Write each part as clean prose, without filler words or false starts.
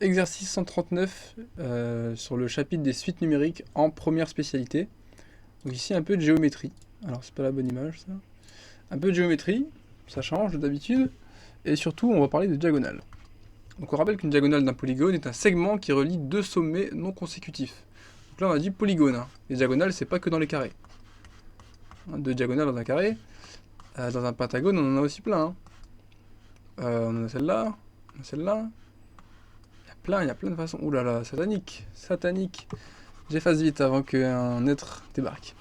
Exercice 139 sur le chapitre des suites numériques en première spécialité. Donc ici un peu de géométrie. Alors c'est pas la bonne image ça. Un peu de géométrie, ça change d'habitude. Et surtout on va parler de diagonale. Donc on rappelle qu'une diagonale d'un polygone est un segment qui relie deux sommets non consécutifs. Donc là on a dit polygone. Hein. Les diagonales c'est pas que dans les carrés. Deux diagonales dans un carré. Dans un pentagone on en a aussi plein. Hein. On en a celle-là, on a celle-là. Il y a plein de façons. Ouh là là, satanique, satanique. J'efface vite avant qu'un être débarque.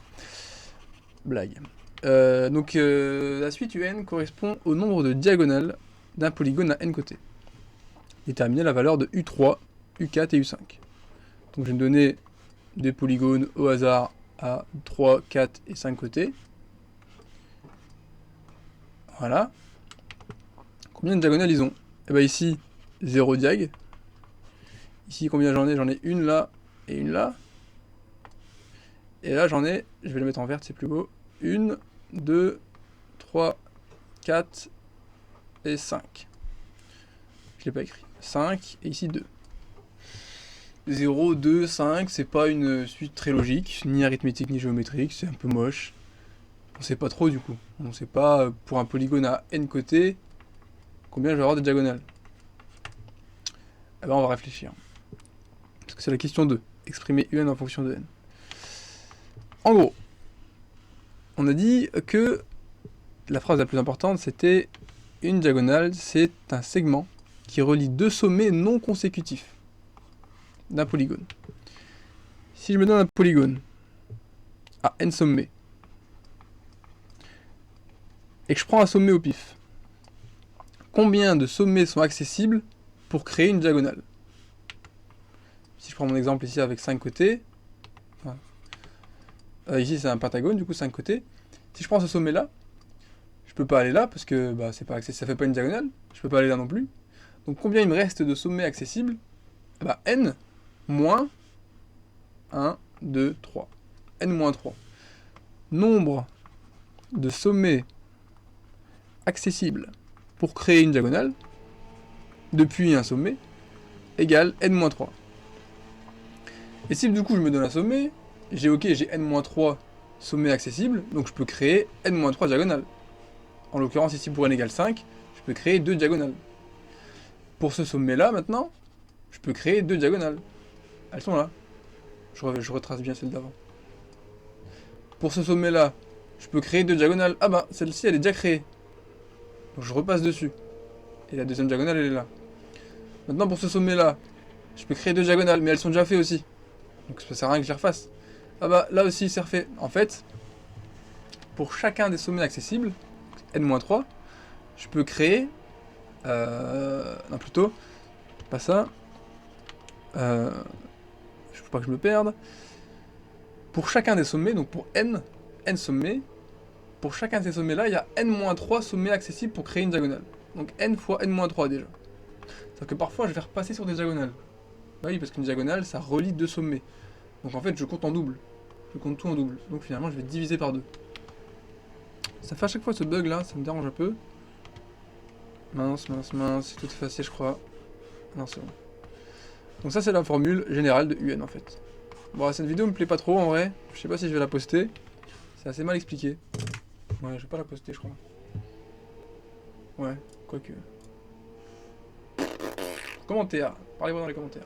Blague. La suite UN correspond au nombre de diagonales d'un polygone à n côtés. Déterminer la valeur de U3, U4 et U5. Donc je vais me donner des polygones au hasard à 3, 4 et 5 côtés. Voilà. Combien de diagonales ils ont? Et bien ici, 0 diag. Ici, combien j'en ai? J'en ai une là et une là. Et là, j'en ai, je vais le mettre en vert, c'est plus beau. 1, 2, 3, 4 et 5. Je l'ai pas écrit. 5 et ici 2. 0, 2, 5, c'est pas une suite très logique, ni arithmétique ni géométrique, c'est un peu moche. On sait pas trop du coup. On sait pas, pour un polygone à n côtés, combien je vais avoir de diagonales. Eh ben on va réfléchir. Parce que c'est la question 2. Exprimer un en fonction de n. En gros, on a dit que la phrase la plus importante c'était une diagonale, c'est un segment qui relie deux sommets non consécutifs d'un polygone. Si je me donne un polygone à n sommets et que je prends un sommet au pif, combien de sommets sont accessibles pour créer une diagonale? Si je prends mon exemple ici avec 5 côtés, ici c'est un pentagone, du coup 5 côtés. Si je prends ce sommet là, je peux pas aller là parce que c'est pas accessible, ça fait pas une diagonale. Je peux pas aller là non plus. Donc combien il me reste de sommets accessibles? N moins 1, 2, 3. N moins 3. Nombre de sommets accessibles pour créer une diagonale depuis un sommet égale n moins 3. Et si du coup je me donne un sommet, j'ai n moins 3 sommets accessibles, donc je peux créer n moins 3 diagonales. En l'occurrence ici pour n égale 5, je peux créer 2 diagonales. Pour ce sommet là maintenant, je peux créer 2 diagonales. Elles sont là. Je retrace bien celle d'avant. Pour ce sommet là, je peux créer 2 diagonales. Ah bah celle-ci elle est déjà créée. Donc je repasse dessus. Et la deuxième diagonale elle est là. Maintenant pour ce sommet là, je peux créer 2 diagonales, mais elles sont déjà faites aussi. Donc ça sert à rien que je les refasse. Ah bah là aussi c'est refait. En fait, pour chacun des sommets accessibles, n-3, je peux créer... non plutôt, pas ça. Je veux pas que je me perde. Pour chacun des sommets, donc pour n sommets, pour chacun de ces sommets là, il y a n-3 sommets accessibles pour créer une diagonale. Donc n fois n-3 déjà. C'est-à-dire que parfois je vais repasser sur des diagonales. Bah oui, parce qu'une diagonale ça relie deux sommets. Donc en fait je compte en double. Je compte tout en double. Donc finalement je vais diviser par 2. Ça fait à chaque fois ce bug là, ça me dérange un peu. Mince, mince, mince, c'est tout effacé je crois. Non c'est bon. Donc ça c'est la formule générale de UN en fait. Bon cette vidéo me plaît pas trop en vrai. Je sais pas si je vais la poster. C'est assez mal expliqué. Ouais je vais pas la poster je crois. Ouais, quoique. Commentaires, parlez-moi dans les commentaires.